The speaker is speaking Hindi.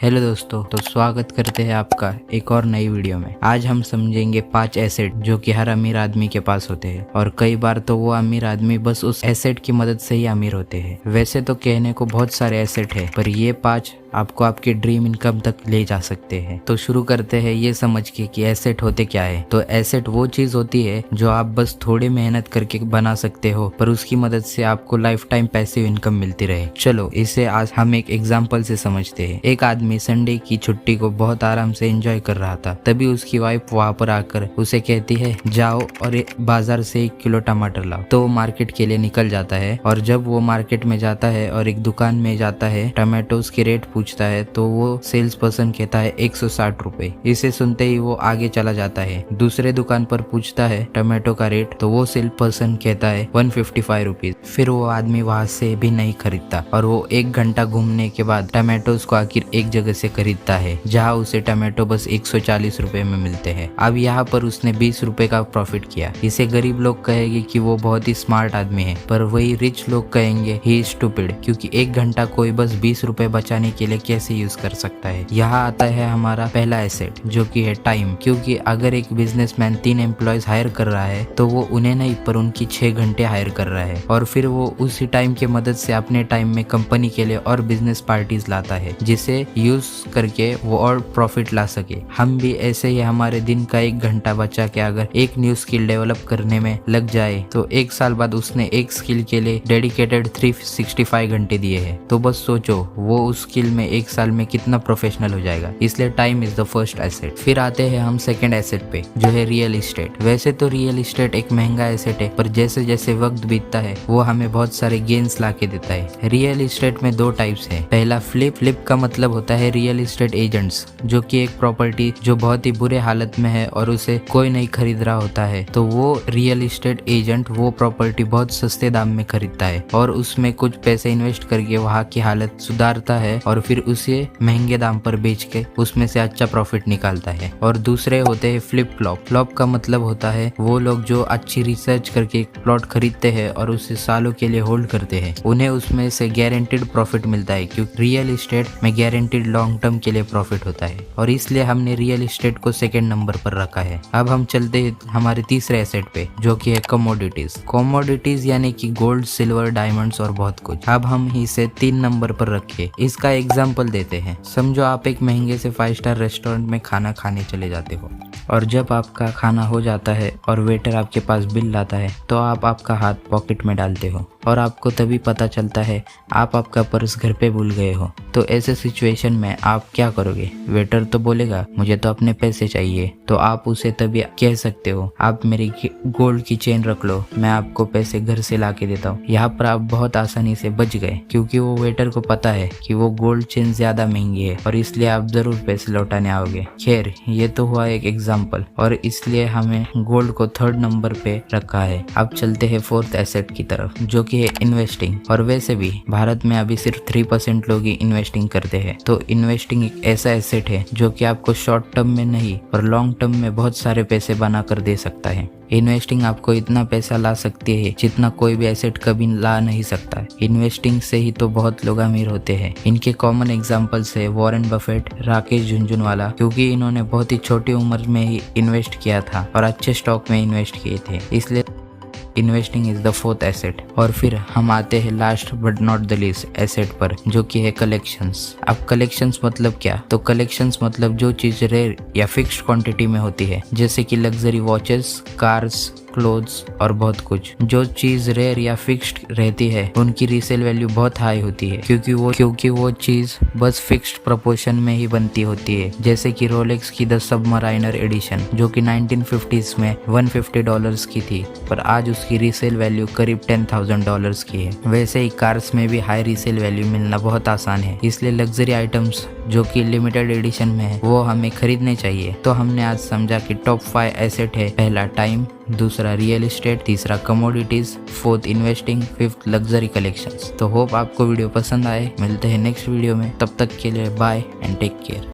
हेलो दोस्तों, तो स्वागत करते हैं आपका एक और नई वीडियो में। आज हम समझेंगे 5 एसेट जो कि हर अमीर आदमी के पास होते हैं और कई बार तो वो अमीर आदमी बस उस एसेट की मदद से ही अमीर होते हैं। वैसे तो कहने को बहुत सारे एसेट है, पर ये 5 आपको आपके ड्रीम इनकम तक ले जा सकते हैं। तो शुरू करते हैं ये समझ के कि एसेट होते क्या है। तो एसेट वो चीज होती है जो आप बस थोड़ी मेहनत करके बना सकते हो, पर उसकी मदद से आपको लाइफ टाइम पैसिव इनकम मिलती रहे। चलो इसे आज हम एक एग्जाम्पल से समझते हैं। एक आदमी संडे की छुट्टी को बहुत आराम से एंजॉय कर रहा था। तभी उसकी वाइफ वहां पर आकर उसे कहती है, जाओ और बाजार से 1 किलो टमाटर लाओ। तो वो मार्केट के लिए निकल जाता है और जब वो मार्केट में जाता है और एक दुकान में जाता है, टमाटोस की रेट पूछता है तो वो सेल्स पर्सन कहता है 160 रुपए। इसे सुनते ही वो आगे चला जाता है। दूसरे दुकान पर पूछता है टमाटो का रेट, तो वो सेल्स पर्सन कहता है 155 रुपीज। फिर वो आदमी वहां से भी नहीं खरीदता और वो 1 घंटा घूमने के बाद टमाटोस को आखिर एक जगह से खरीदता है जहाँ उसे टमाटो बस 140 रुपए में मिलते हैं। अब यहाँ पर उसने 20 रुपए का प्रॉफिट किया। इसे गरीब लोग कहेंगे कि वो बहुत ही स्मार्ट आदमी है, पर वही रिच लोग कहेंगे ही इज स्टूपिड, क्योंकि 1 घंटा कोई बस 20 रुपए बचाने के लिए कैसे यूज कर सकता है। यहाँ आता है हमारा पहला एसेट जो कि है टाइम। क्योंकि अगर एक बिजनेसमैन 3 एम्प्लॉयज हायर कर रहा है तो वो उन्हें नहीं पर उनकी 6 घंटे हायर कर रहा है और फिर वो उसी टाइम की मदद से अपने टाइम में कंपनी के लिए और बिजनेस पार्टीज लाता है, जिसे यूज करके वो और प्रॉफिट ला सके। हम भी ऐसे ही हमारे दिन का 1 घंटा बचा के अगर एक न्यू स्किल डेवलप करने में लग जाए तो 1 साल बाद उसने एक स्किल के लिए डेडिकेटेड 365 घंटे दिए हैं। तो बस सोचो वो उस स्किल में 1 साल में कितना प्रोफेशनल हो जाएगा। इसलिए time is the first asset. फिर आते हैं हम सेकंड एसेट पे जो है रियल इस्टेट। वैसे तो रियल इस्टेट एक महंगा एसेट है, पर जैसे जैसे वक्त बीतता है वो हमें बहुत सारे गेन्स ला के देता है। रियल इस्टेट में 2 टाइप्स है। पहला फ्लिप का मतलब होता है रियल इस्टेट एजेंट्स, जो कि एक प्रॉपर्टी जो बहुत ही बुरे हालत में है और उसे कोई नहीं खरीद रहा होता है, तो वो रियल इस्टेट एजेंट वो प्रॉपर्टी बहुत सस्ते दाम में खरीदता है और उसमें कुछ पैसे इन्वेस्ट करके वहाँ की हालत सुधारता है और फिर उसे महंगे दाम पर बेच के उसमें से अच्छा प्रॉफिट निकालता है। और दूसरे होते हैं फ्लॉप का मतलब होता है वो लोग जो अच्छी रिसर्च करके एक प्लॉट खरीदते हैं और उसे सालों के लिए होल्ड करते हैं। उन्हें उसमें से गारंटीड प्रॉफिट मिलता है, क्योंकि रियल इस्टेट में गारंटीड लॉन्ग टर्म के लिए प्रॉफिट होता है और इसलिए हमने रियल इस्टेट को सेकंड नंबर पर रखा है। अब हम चलते हैं हमारे तीसरे एसेट पे जो कि है कमोडिटीज यानी कि गोल्ड, सिल्वर, डायमंड्स और बहुत कुछ। अब हम इसे 3 नंबर पर रखे। इसका एग्जाम्पल देते हैं। समझो आप एक महंगे से 5 स्टार रेस्टोरेंट में खाना खाने चले जाते हो और जब आपका खाना हो जाता है और वेटर आपके पास बिल लाता है तो आप आपका हाथ पॉकेट में डालते हो और आपको तभी पता चलता है आप आपका पर्स घर पे भूल गए हो। तो ऐसे सिचुएशन में आप क्या करोगे? वेटर तो बोलेगा मुझे तो अपने पैसे चाहिए, तो आप उसे तभी कह सकते हो आप मेरी गोल्ड की चेन रख लो, मैं आपको पैसे घर से ला के देता हूँ। यहाँ पर आप बहुत आसानी से बच गए, क्योंकि वो वेटर को पता है कि वो गोल्ड चेन ज्यादा महंगी है और इसलिए आप जरूर पैसे लौटाने आओगे। खैर ये तो हुआ एक एग्जाम्पल और इसलिए हमें गोल्ड को 3rd नंबर पे रखा है। अब चलते हैं 4th एसेट की तरफ जो कि है इन्वेस्टिंग। और वैसे भी भारत में अभी सिर्फ 3% लोग ही इन्वेस्टिंग करते हैं। तो इन्वेस्टिंग एक ऐसा एसेट है जो कि आपको शॉर्ट टर्म में नहीं पर लॉन्ग टर्म में बहुत सारे पैसे बना कर दे सकता है। इन्वेस्टिंग आपको इतना पैसा ला सकती है जितना कोई भी एसेट कभी ला नहीं सकता है। इन्वेस्टिंग से ही तो बहुत लोग अमीर होते हैं। इनके कॉमन एग्जांपल्स है वॉरेन बफेट, राकेश झुनझुनवाला, क्योंकि इन्होंने बहुत ही छोटी उम्र में ही इन्वेस्ट किया था और अच्छे स्टॉक में इन्वेस्ट किए थे। इसलिए investing is the 4th asset. और फिर हम आते हैं last but not the least asset पर जो कि है कलेक्शंस। अब कलेक्शंस मतलब क्या? तो कलेक्शंस मतलब जो चीज रेयर या फिक्स्ड क्वांटिटी में होती है, जैसे कि लग्जरी वॉचेस, कार्स, क्लोथ्स और बहुत कुछ। जो चीज रेयर या फिक्स्ड रहती है उनकी रीसेल वैल्यू बहुत हाई होती है, क्योंकि वो चीज बस फिक्स्ड प्रोपोर्शन में ही बनती होती है। जैसे कि रोलेक्स की द सबमराइनर एडिशन जो कि 1950s में $150 की थी, पर आज उसकी रीसेल वैल्यू करीब $10,000 की है। वैसे ही कार्स में भी हाई रीसेल वैल्यू मिलना बहुत आसान है, इसलिए लग्जरी आइटम्स जो कि लिमिटेड एडिशन में है वो हमें खरीदने चाहिए। तो हमने आज समझा कि टॉप 5 एसेट है। पहला टाइम, दूसरा रियल एस्टेट, तीसरा commodities, 4th investing, 5th luxury collections. तो होप आपको वीडियो पसंद आए। मिलते हैं नेक्स्ट वीडियो में, तब तक के लिए बाय एंड टेक केयर।